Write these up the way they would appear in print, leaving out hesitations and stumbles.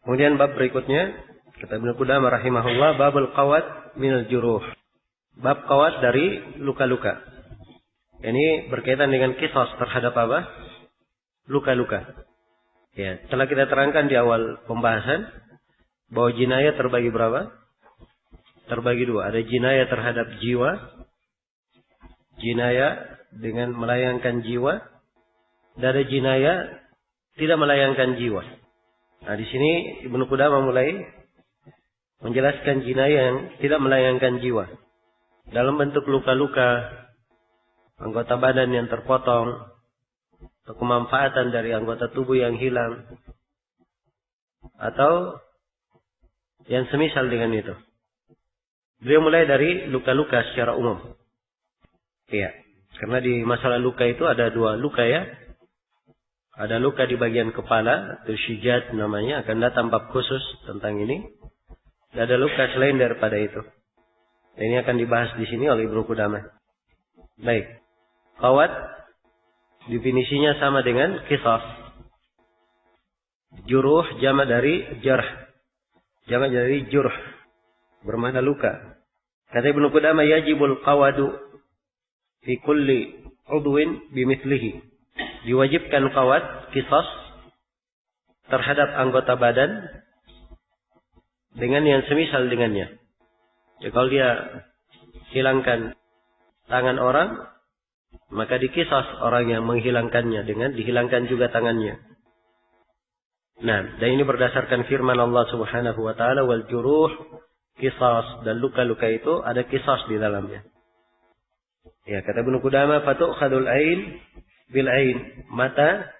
Kemudian bab berikutnya, kata Ibnu Qudamah rahimahullah, babul qawat minal juruh. Bab qawat dari luka-luka. Ini berkaitan dengan qisas terhadap apa? Luka-luka. Ya, telah kita terangkan di awal pembahasan bahwa jinayah terbagi berapa? Terbagi dua. Ada jinayah terhadap jiwa, jinayah dengan melayangkan jiwa, dan ada jinayah tidak melayangkan jiwa. Nah, di sini Ibnu Qudamah mulai menjelaskan jinayah yang tidak melayangkan jiwa. Dalam bentuk luka-luka, anggota badan yang terpotong, atau kemanfaatan dari anggota tubuh yang hilang, atau yang semisal dengan itu. Beliau mulai dari luka-luka secara umum. Iya, karena di masalah luka itu ada dua luka ya. Ada luka di bagian kepala, atau syijat namanya, akan datang bab khusus tentang ini. Dan ada luka selain daripada itu. Dan ini akan dibahas di sini oleh Ibnu Qudamah. Baik. Qawat definisinya sama dengan qisas. Juruh jamak dari jarh. Jamak dari jurh. Bermakna luka. Kata Ibnu Qudamah, yajibul qawadu fi kulli udwin bimithlihi. Diwajibkan qawat, qisas terhadap anggota badan dengan yang semisal dengannya. Ya, kalau dia hilangkan tangan orang, maka dikisas orang yang menghilangkannya dengan dihilangkan juga tangannya. Nah, dan ini berdasarkan firman Allah Subhanahu wa taala, wal juruh qisas, dan luka-luka itu ada qisas di dalamnya. Ya, kata Ibnu Qudamah, fatu'khadul ain bil ain, mata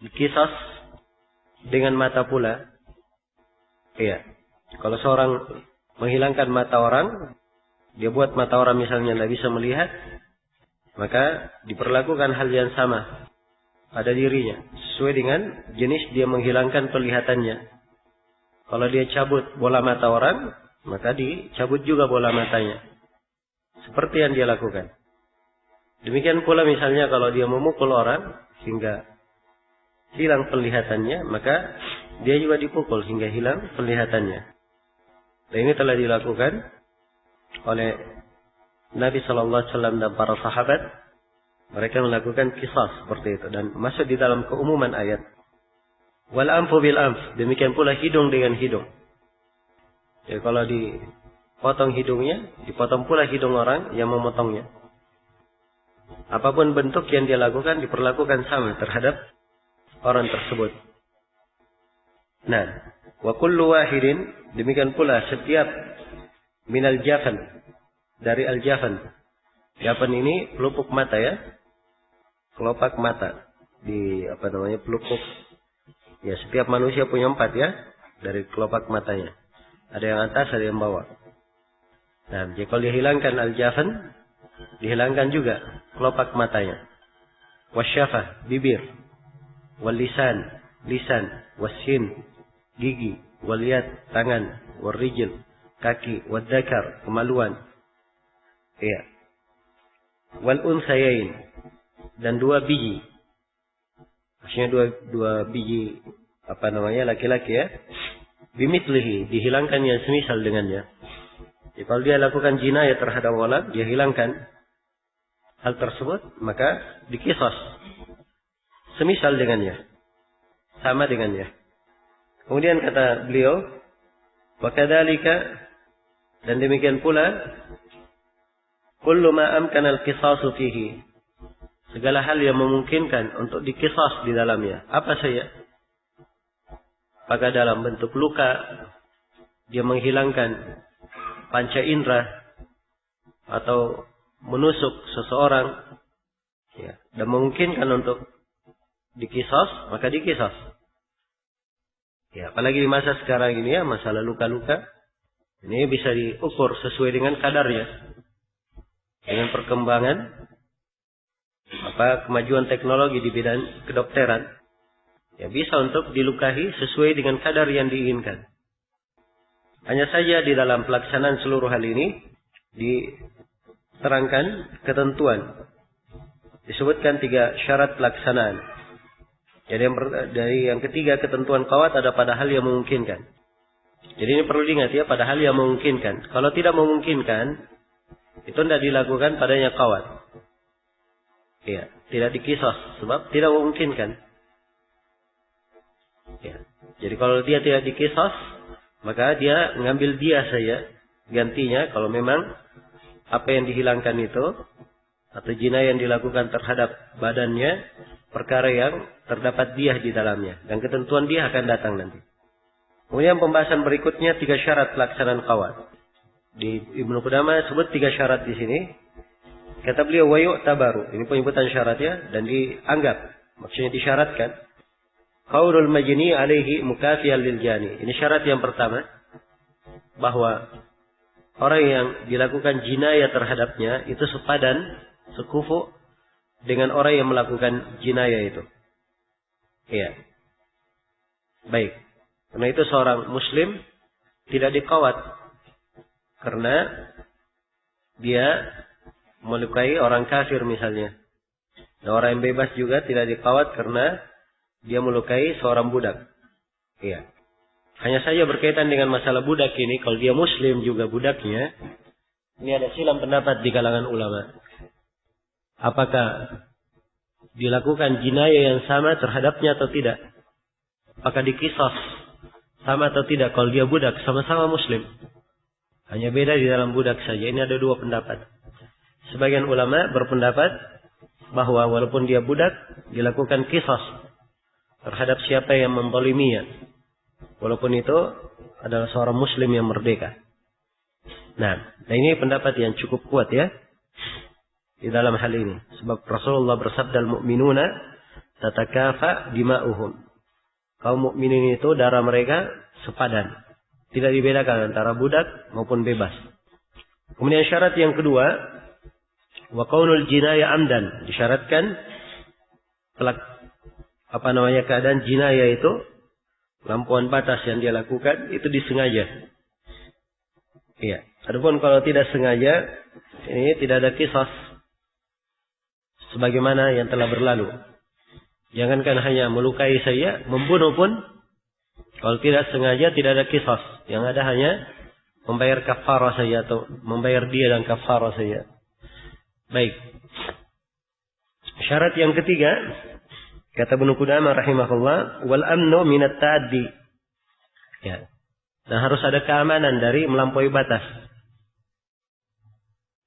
dikisas dengan mata pula. Iya. Kalau seorang menghilangkan mata orang, dia buat mata orang misalnya tidak bisa melihat, maka diperlakukan hal yang sama pada dirinya, sesuai dengan jenis dia menghilangkan penglihatannya. Kalau dia cabut bola mata orang, maka dicabut juga bola matanya. Seperti yang dia lakukan. Demikian pula misalnya kalau dia memukul orang hingga hilang penglihatannya, maka dia juga dipukul hingga hilang penglihatannya. Dan ini telah dilakukan oleh Nabi Sallallahu Alaihi Wasallam dan para sahabat. Mereka melakukan kisah seperti itu dan masuk di dalam keumuman ayat. Wal anfu bil anf, demikian pula hidung dengan hidung. Ya, kalau dipotong hidungnya, dipotong pula hidung orang yang memotongnya. Apapun bentuk yang dia lakukan diperlakukan sama terhadap orang tersebut. Nah, wa kullu wahidin, demikian pula setiap minal jafan, dari al-jafan. Jafan ini pelupuk mata ya. Kelopak mata di pelupuk. Ya, setiap manusia punya 4 ya, dari kelopak matanya. Ada yang atas, ada yang bawah. Nah, jika dia hilangkan al-jafan, dihilangkan juga kelopak matanya. Wasyafah, bibir. Wal lisan, lisan. Wasyin, gigi. Wal yad, tangan. Wal rijl, kaki. Wal dzakar, kemaluan. Iya. Wal unsayain, dan 2 biji. Maksudnya dua biji laki-laki ya. Bimithlihi, dihilangkan yang semisal dengannya. Jadi kalau dia lakukan jinayah terhadap walad, dia hilangkan hal tersebut, maka dikisas semisal dengannya, sama dengannya. Kemudian kata beliau, wa kadzalika, dan demikian pula, kullu ma amkana al-qisasu fihi, segala hal yang memungkinkan untuk dikisas di dalamnya. Apa saja? Apakah dalam bentuk luka, dia menghilangkan panca indera, atau menusuk seseorang, ya, dan memungkinkan untuk dikisas, maka dikisas. Ya, apalagi di masa sekarang ini ya, masalah luka-luka, ini bisa diukur sesuai dengan kadarnya. Dengan perkembangan kemajuan teknologi di bidang kedokteran, ya bisa untuk dilukahi sesuai dengan kadar yang diinginkan. Hanya saja di dalam pelaksanaan seluruh hal ini diterangkan ketentuan. Disebutkan 3 syarat pelaksanaan. Jadi dari yang ketiga ketentuan qawat ada pada hal yang memungkinkan. Jadi ini perlu diingat ya, pada hal yang memungkinkan. Kalau tidak memungkinkan, itu tidak dilakukan padanya qawat. Ya, tidak dikisos sebab tidak memungkinkan. Ya. Jadi kalau dia tidak dikisos, maka dia mengambil dia saja gantinya kalau memang apa yang dihilangkan itu atau jinayah yang dilakukan terhadap badannya perkara yang terdapat dia di dalamnya, dan ketentuan dia akan datang nanti. Kemudian pembahasan berikutnya 3 syarat pelaksanaan qawat. Di Ibnu Qudamah sebut 3 syarat di sini. Kata beliau wa yu'tabaru. Ini penyebutan syaratnya dan dianggap, maksudnya disyaratkan. Qaulul majni alaihi mukafiyan lil jani. Ini syarat yang pertama, bahwa orang yang dilakukan jinayah terhadapnya itu sepadan, sekufu dengan orang yang melakukan jinayah itu. Iya. Baik. Karena itu seorang muslim tidak diqawat karena dia melukai orang kafir misalnya. Dan orang yang bebas juga tidak diqawat karena dia melukai seorang budak. Iya. Hanya saja berkaitan dengan masalah budak ini, kalau dia muslim juga budaknya, ini ada silang pendapat di kalangan ulama. Apakah dilakukan jinayah yang sama terhadapnya atau tidak? Apakah dikisos sama atau tidak kalau dia budak, sama-sama muslim? Hanya beda di dalam budak saja. Ini ada 2 pendapat. Sebagian ulama berpendapat bahwa walaupun dia budak, dilakukan kisos terhadap siapa yang menzaliminya, walaupun itu adalah seorang muslim yang merdeka. Nah ini pendapat yang cukup kuat ya di dalam hal ini. Sebab Rasulullah bersabda, al-mu'minuna tatakafa dima'uhum. Kaum mukminin itu darah mereka sepadan. Tidak dibedakan antara budak maupun bebas. Kemudian syarat yang kedua, wa qaulul jinayah amdan. Disyaratkan keadaan jinayah itu, lampuan batas yang dia lakukan itu disengaja. Iya. Adapun kalau tidak sengaja, ini tidak ada kisah sebagaimana yang telah berlalu. Jangankan hanya melukai saja, membunuh pun kalau tidak sengaja tidak ada kisah. Yang ada hanya membayar kafarah saja atau membayar dia dan kafarah saja. Baik. Syarat yang ketiga, kata Ibnu Qudamah rahimahullah, wal amnu minat ta'addi. Ya. Dan harus ada keamanan dari melampaui batas.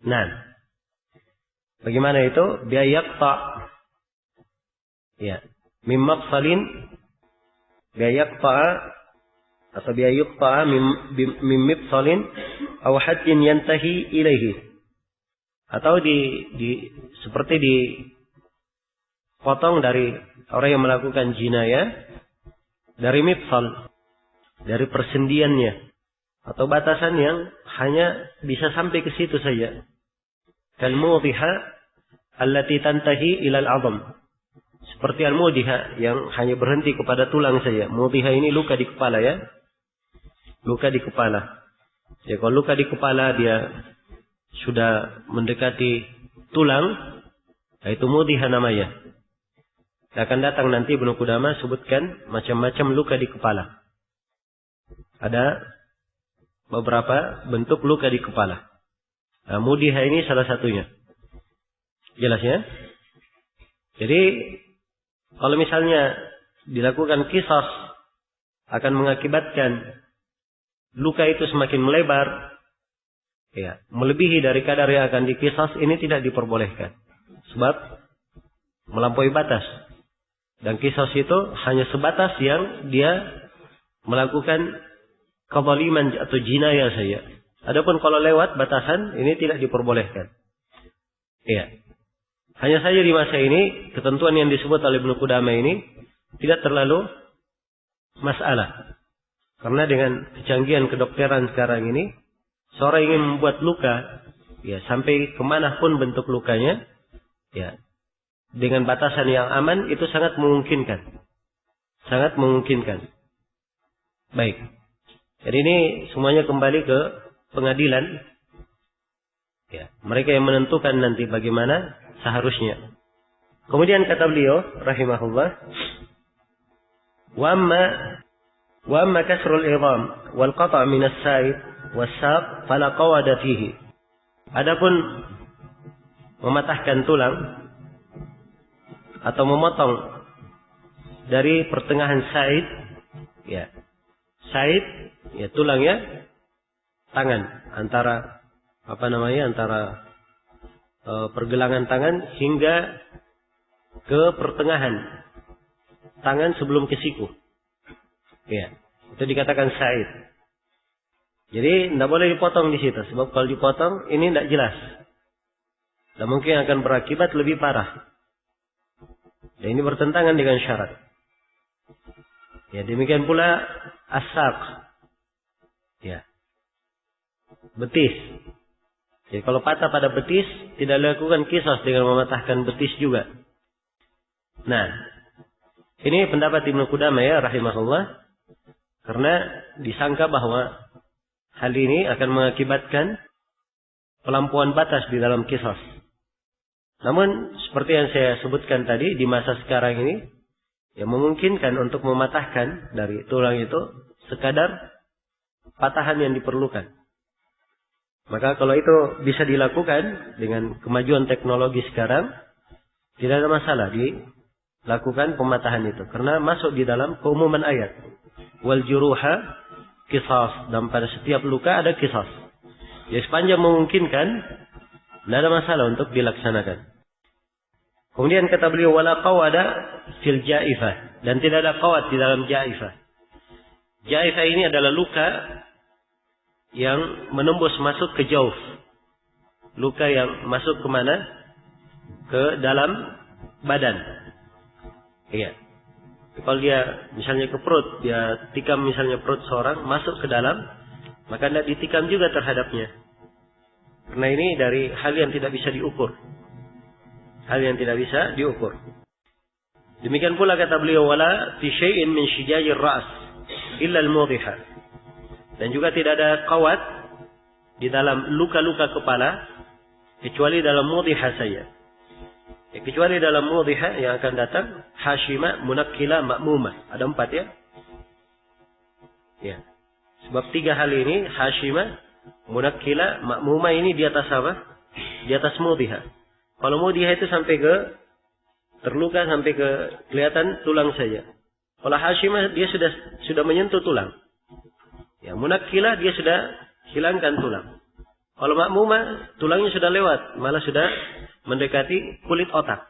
Nah, bagaimana itu? Biayaqta. Ya, mim mafsalin biayaqta atau biayaqta mim mafsalin aw haddin yantahi ilaihi. Atau seperti dipotong dari orang yang melakukan jinayah dari mifsal, dari persendiannya atau batasan yang hanya bisa sampai ke situ saja. Kal mudhiha allati tantahi ila al-'azam. Seperti al-mudhiha yang hanya berhenti kepada tulang saja. Mudhiha ini luka di kepala ya. Luka di kepala. Ya, kalau luka di kepala dia sudah mendekati tulang, itu mudhiha namanya. Akan datang nanti Ibnu Qudamah sebutkan macam-macam luka di kepala. Ada beberapa bentuk luka di kepala. Nah, mudhiha ini salah satunya. Jelas ya? Jadi kalau misalnya dilakukan qisas akan mengakibatkan luka itu semakin melebar, ya, melebihi dari kadar yang akan diqisas, ini tidak diperbolehkan. Sebab melampaui batas. Dan qisas itu hanya sebatas yang dia melakukan kezaliman atau jinayah saja. Adapun kalau lewat batasan, ini tidak diperbolehkan. Iya. Hanya saja di masa ini, ketentuan yang disebut oleh Ibnu Qudamah ini tidak terlalu masalah. Karena dengan kecanggihan kedokteran sekarang ini, seorang ingin membuat luka, ya, sampai kemanapun bentuk lukanya, ya, dengan batasan yang aman, itu sangat memungkinkan. Sangat memungkinkan. Baik. Jadi ini semuanya kembali ke pengadilan. Ya, mereka yang menentukan nanti bagaimana seharusnya. Kemudian kata beliau rahimahullah, Wa amma kasrul idham wal qata' min as-sa'id was-saq fala qawada fihi. Adapun mematahkan tulang atau memotong dari pertengahan sa'id, ya. Sa'id, ya tulangnya tangan antara antara pergelangan tangan hingga ke pertengahan tangan sebelum ke siku. Ya, itu dikatakan sa'id. Jadi tidak boleh dipotong di situ, sebab kalau dipotong ini tidak jelas. Dan mungkin akan berakibat lebih parah. Dan ini bertentangan dengan syarat. Ya, demikian pula as-saq. Ya. Betis. Jadi kalau patah pada betis, tidak dilakukan qisas dengan mematahkan betis juga. Nah, ini pendapat Ibnu Qudamah ya rahimahullah, karena disangka bahwa hal ini akan mengakibatkan pelampauan batas di dalam qisas. Namun seperti yang saya sebutkan tadi, di masa sekarang ini yang memungkinkan untuk mematahkan dari tulang itu sekadar patahan yang diperlukan. Maka kalau itu bisa dilakukan dengan kemajuan teknologi sekarang, tidak ada masalah dilakukan pematahan itu. Karena masuk di dalam keumuman ayat. Wal juruha qisas. Dan pada setiap luka ada qisas. Ya, sepanjang memungkinkan, tidak ada masalah untuk dilaksanakan. Kemudian kata beliau, wala qawada fil ja'ifah. Dan tidak ada qawad di dalam ja'ifah. Ja'ifah ini adalah luka yang menembus masuk ke jauf. Luka yang masuk kemana? Ke dalam badan. Iya. Kalau dia misalnya ke perut, dia tikam misalnya perut seorang, masuk ke dalam, maka tidak ditikam juga terhadapnya. Karena ini dari hal yang tidak bisa diukur. Hal yang tidak bisa diukur. Demikian pula kata beliau, wala fi syai'in min syijajir ra's illa al-mudhiha. Dan juga tidak ada qawad di dalam luka-luka kepala kecuali dalam mudhiha saja. Ya, kecuali dalam mudhiha yang akan datang hashima, munakkila, ma'mumah. Ada 4 ya. Ya. Sebab 3 hal ini hashima, munakkila, ma'mumah ini di atas apa? Di atas mudhiha. Kalau mudhiha itu sampai ke terluka sampai ke kelihatan tulang saja. Kalau hashima dia sudah menyentuh tulang. Ya, munakkila dia sudah hilangkan tulang. Kalau ma'mumah tulangnya sudah lewat, malah sudah mendekati kulit otak.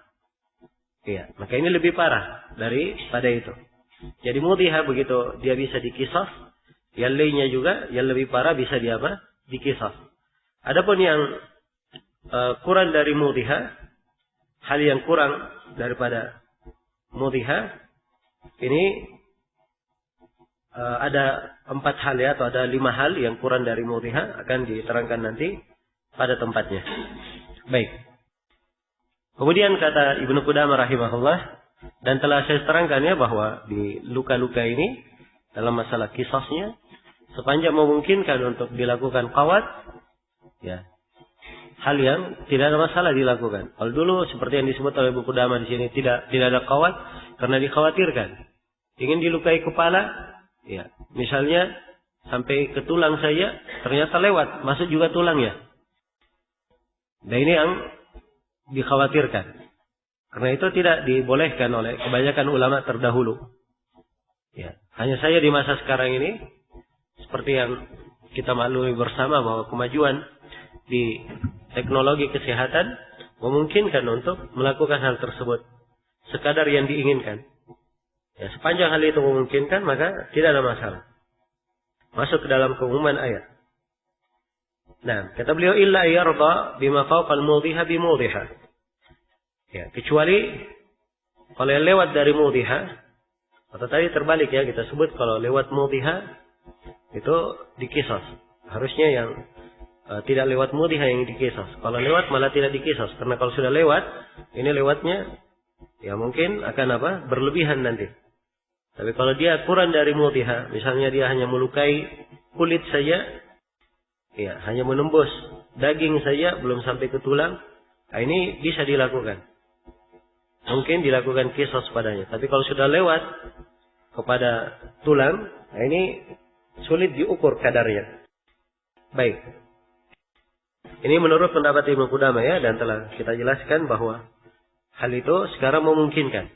Iya, maka ini lebih parah daripada itu. Jadi mudhiha begitu dia bisa dikisas, yang lainnya juga yang lebih parah bisa dikisas. Adapun yang kurang dari mudhiha, hal yang kurang daripada mudhiha ini ada 4 hal ya, atau ada 5 hal yang kurang dari mudhiha, akan diterangkan nanti pada tempatnya. Baik. Kemudian kata Ibnu Qudamah rahimahullah, dan telah saya terangkan ya bahwa di luka-luka ini dalam masalah qisasnya sepanjang memungkinkan untuk dilakukan qawad, ya, hal yang tidak ada masalah dilakukan. Kalau dulu seperti yang disebut oleh Ibnu Qudamah di sini tidak ada qawad karena dikhawatirkan ingin dilukai kepala. Ya, misalnya sampai ke tulang saja, ternyata lewat, masuk juga tulangnya. Dan ini yang dikhawatirkan. Karena itu tidak dibolehkan oleh kebanyakan ulama terdahulu. Ya, hanya saja di masa sekarang ini, seperti yang kita maklumi bersama bahwa kemajuan di teknologi kesehatan memungkinkan untuk melakukan hal tersebut sekadar yang diinginkan. Ya, sepanjang hal itu memungkinkan, maka tidak ada masalah. Masuk ke dalam keumuman ayat. Nah, kata beliau, illa yarda bima fawqal mudhiha bi mudhiha. Ya, kecuali kalau yang lewat dari mudhiha, atau tadi terbalik ya, kita sebut kalau lewat mudhiha itu dikisas. Harusnya yang tidak lewat mudhiha yang dikisas. Kalau lewat malah tidak dikisas, karena kalau sudah lewat, ini lewatnya ya mungkin akan berlebihan nanti. Tapi kalau dia kurang dari mudhiha, misalnya dia hanya melukai kulit saja, ya hanya menembus daging saja, belum sampai ke tulang, nah ini bisa dilakukan. Mungkin dilakukan qisas padanya. Tapi kalau sudah lewat, kepada tulang, nah ini sulit diukur kadarnya. Baik. Ini menurut pendapat Ibnu Qudamah ya, dan telah kita jelaskan bahwa hal itu sekarang memungkinkan.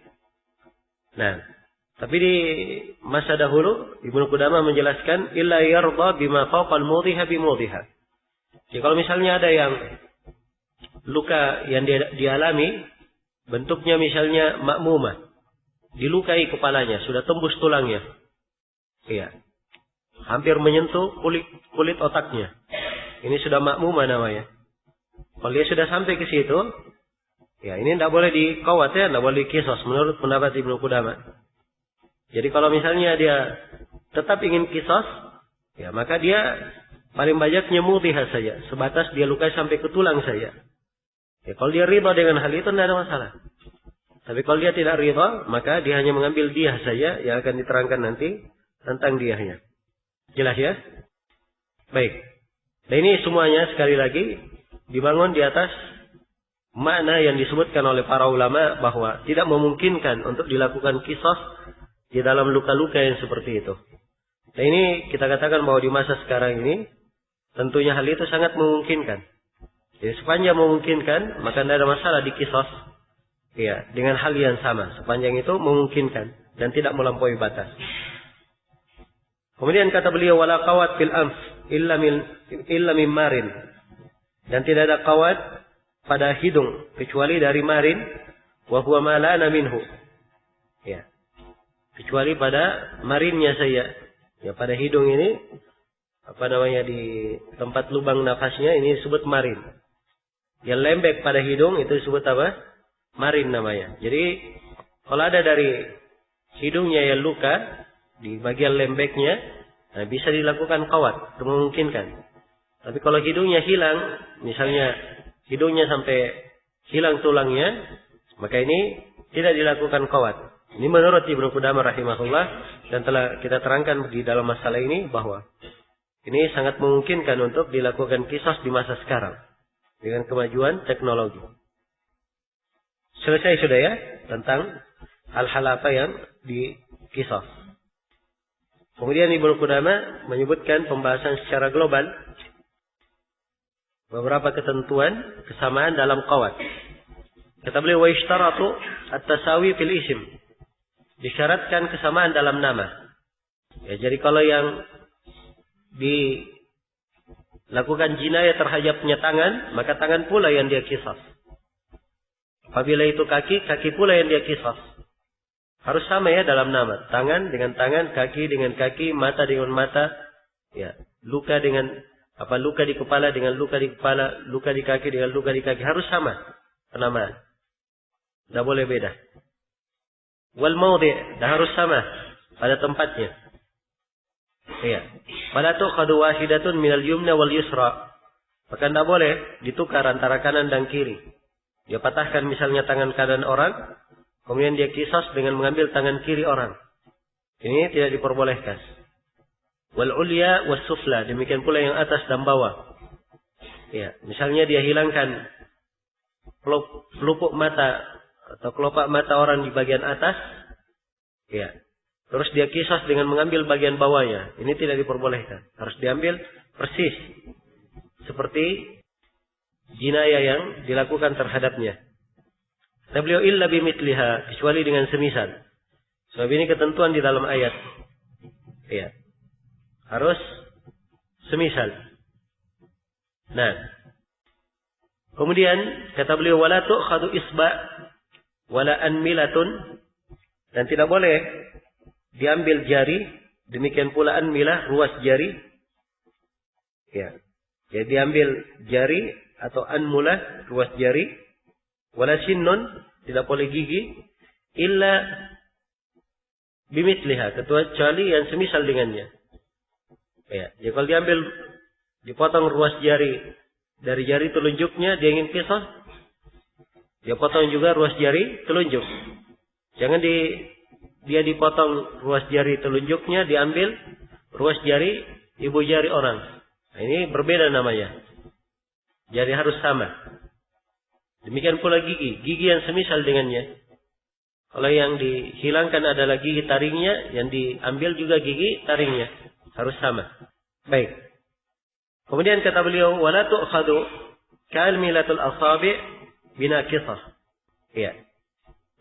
Nah, tapi di masa dahulu Ibnu Qudamah menjelaskan illa yarda bima fawqa al-mudhiha bimudhiha. Jadi kalau misalnya ada yang luka yang dialami bentuknya misalnya makmumah, dilukai kepalanya, sudah tembus tulangnya. Iya. Hampir menyentuh kulit otaknya. Ini sudah makmumah namanya. Kalau dia sudah sampai ke situ, ya ini tidak boleh dikawat ya, tidak boleh kisos menurut pendapat Ibnu Qudamah. Jadi kalau misalnya dia tetap ingin kisos, ya maka dia paling banyaknya mudhiha saja, sebatas dia lukai sampai ke tulang saja. Ya kalau dia ridha dengan hal itu tidak ada masalah. Tapi kalau dia tidak ridha, maka dia hanya mengambil diyah saja yang akan diterangkan nanti tentang diyahnya. Jelas ya? Baik. Dan ini semuanya sekali lagi dibangun di atas makna yang disebutkan oleh para ulama bahwa tidak memungkinkan untuk dilakukan kisos di dalam luka-luka yang seperti itu. Dan ini kita katakan bahwa di masa sekarang ini tentunya hal itu sangat memungkinkan. Jadi sepanjang memungkinkan maka tidak ada masalah di kisos. Ya, dengan hal yang sama. Sepanjang itu memungkinkan dan tidak melampaui batas. Kemudian kata beliau wala qawat fil anf illa min marin. Dan tidak ada qawat pada hidung kecuali dari marin wa huwa ma lana minhu. Ya. Kecuali pada marinnya saja. Ya, pada hidung ini apa namanya di tempat lubang nafasnya ini disebut marin. Yang lembek pada hidung itu disebut apa? Marin namanya. Jadi kalau ada dari hidungnya yang luka di bagian lembeknya, nah bisa dilakukan qawat, itu memungkinkan. Tapi kalau hidungnya hilang, misalnya hidungnya sampai hilang tulangnya, maka ini tidak dilakukan qawat. Ini menurut Ibnu Qudamah rahimahullah, dan telah kita terangkan di dalam masalah ini bahwa ini sangat memungkinkan untuk dilakukan kisos di masa sekarang dengan kemajuan teknologi. Selesai sudah ya tentang hal-hal apa yang dikisos. Kemudian Ibnu Qudamah menyebutkan pembahasan secara global beberapa ketentuan kesamaan dalam qawat. Kata beliau wa ishtaratu at-tasawi fil ism. Disyaratkan kesamaan dalam nama. Ya, jadi kalau yang dilakukan jinayah terhadapnya tangan, maka tangan pula yang dia kisas. Apabila itu kaki, kaki pula yang dia kisas. Harus sama ya dalam nama. Tangan dengan tangan, kaki dengan kaki, mata dengan mata. Ya, luka dengan luka di kepala dengan luka di kepala, luka di kaki dengan luka di kaki, harus sama penamaan. Tidak boleh beda. Wal mawdi', dah harus sama pada tempatnya. Ya. Fala tuqadu wahidatun minal yumna wal yusra. Maka tidak boleh ditukar antara kanan dan kiri. Dia patahkan misalnya tangan kanan orang, kemudian dia kisas dengan mengambil tangan kiri orang. Ini tidak diperbolehkan. Wal ulya was sufla, demikian pula yang atas dan bawah. Ya, misalnya dia hilangkan pelupuk mata atau kelopak mata orang di bagian atas, ya. Terus dia kisas dengan mengambil bagian bawahnya. Ini tidak diperbolehkan. Harus diambil persis seperti jinayah yang dilakukan terhadapnya. Nah, beliau illa bimitliha, kecuali dengan semisal. Sebab ini ketentuan di dalam ayat. Ya. Harus semisal. Nah. Kemudian kata beliau wala tu'khadu isba' wala anmilatun, dan tidak boleh diambil jari, demikian pula anmilah, ruas jari. Ya. Jadi diambil jari atau anmulah, ruas jari. Wala sinnun, tidak boleh gigi. Illa bimitliha, kecuali yang semisal dengannya. Ya. Jadi kalau diambil, dipotong ruas jari dari jari telunjuknya, dia ingin kisah, dia potong juga ruas jari telunjuk. Jangan dia dipotong ruas jari telunjuknya, diambil ruas jari ibu jari orang. Nah, ini berbeda namanya. Jadi harus sama. Demikian pula gigi yang semisal dengannya. Kalau yang dihilangkan adalah gigi taringnya, yang diambil juga gigi taringnya. Harus sama. Baik. Kemudian kata beliau, wala tu'khadu ka'almilatul asabi' binaqithah. Ya.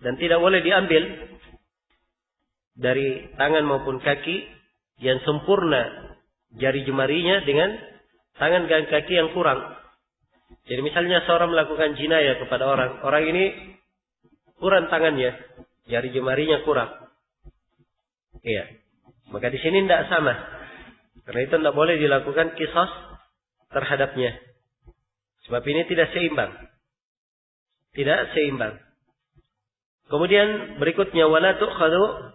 Dan tidak boleh diambil dari tangan maupun kaki yang sempurna jari jemarinya dengan tangan dan kaki yang kurang. Jadi misalnya seorang melakukan jinayah kepada orang. Orang ini kurang tangannya. Jari jemarinya kurang. Iya. Maka di sini tidak sama. Karena itu tidak boleh dilakukan qisas terhadapnya. Sebab ini tidak seimbang. Tidak seimbang. Kemudian berikutnya wala tu'khadu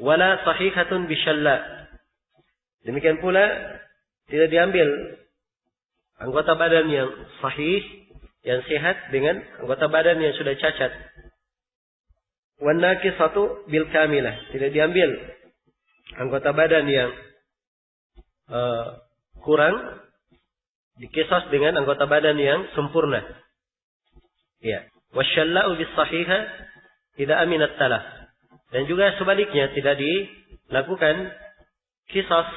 wala sahihatun bisyalla. Demikian pula tidak diambil anggota badan yang sahih, yang sehat dengan anggota badan yang sudah cacat. Wan naqisatu bil kamilah. Tidak diambil anggota badan yang kurang dikisas dengan anggota badan yang sempurna. Ya. Wasyalla'u bis sahiha tidak aminat talaf. Dan juga sebaliknya tidak dilakukan kisas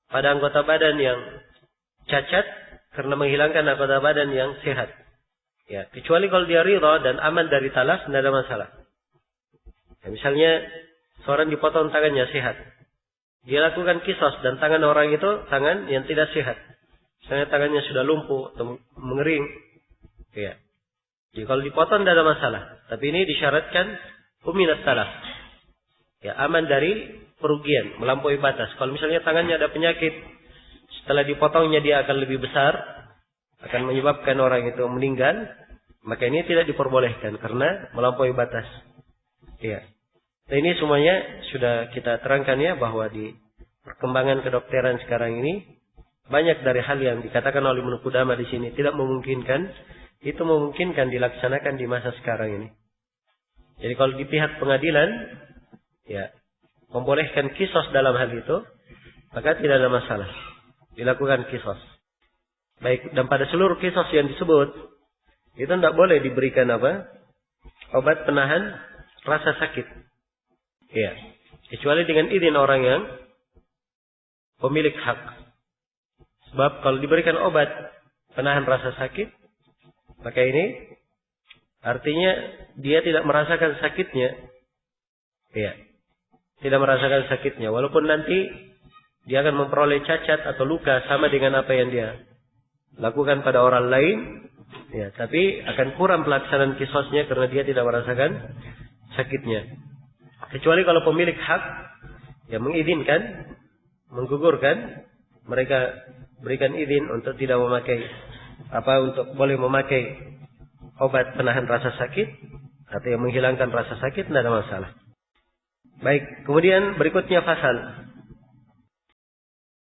pada anggota badan yang cacat karena menghilangkan anggota badan yang sehat. Ya, kecuali kalau dia ridha dan aman dari talaf, tidak ada masalah. Ya, misalnya seorang dipotong tangannya sehat. Dia lakukan kisas dan tangan orang itu tangan yang tidak sehat. Misalnya tangannya sudah lumpuh atau mengering. Ya. Jadi kalau dipotong tidak ada masalah. Tapi ini disyaratkan uminat talaf. Ya, aman dari perugian, melampaui batas. Kalau misalnya tangannya ada penyakit, setelah dipotongnya dia akan lebih besar, akan menyebabkan orang itu meninggal, maka ini tidak diperbolehkan karena melampaui batas. Ya. Nah, ini semuanya sudah kita terangkan ya, bahwa di perkembangan kedokteran sekarang ini banyak dari hal yang dikatakan oleh Ibnu Qudamah di sini tidak memungkinkan, itu memungkinkan dilaksanakan di masa sekarang ini. Jadi kalau di pihak pengadilan ya membolehkan qisas dalam hal itu, maka tidak ada masalah dilakukan qisas. Baik, dan pada seluruh qisas yang disebut itu tidak boleh diberikan obat penahan rasa sakit. Ya, kecuali dengan izin orang yang pemilik hak. Sebab kalau diberikan obat penahan rasa sakit, maka ini artinya dia tidak merasakan sakitnya. Ya, tidak merasakan sakitnya. Walaupun nanti dia akan memperoleh cacat atau luka sama dengan apa yang dia lakukan pada orang lain. Ya, tapi akan kurang pelaksanaan qisasnya karena dia tidak merasakan sakitnya. Kecuali kalau pemilik hak yang mengizinkan, menggugurkan, mereka berikan izin untuk tidak memakai untuk boleh memakai obat penahan rasa sakit atau yang menghilangkan rasa sakit, tidak ada masalah. Baik, kemudian berikutnya fasal.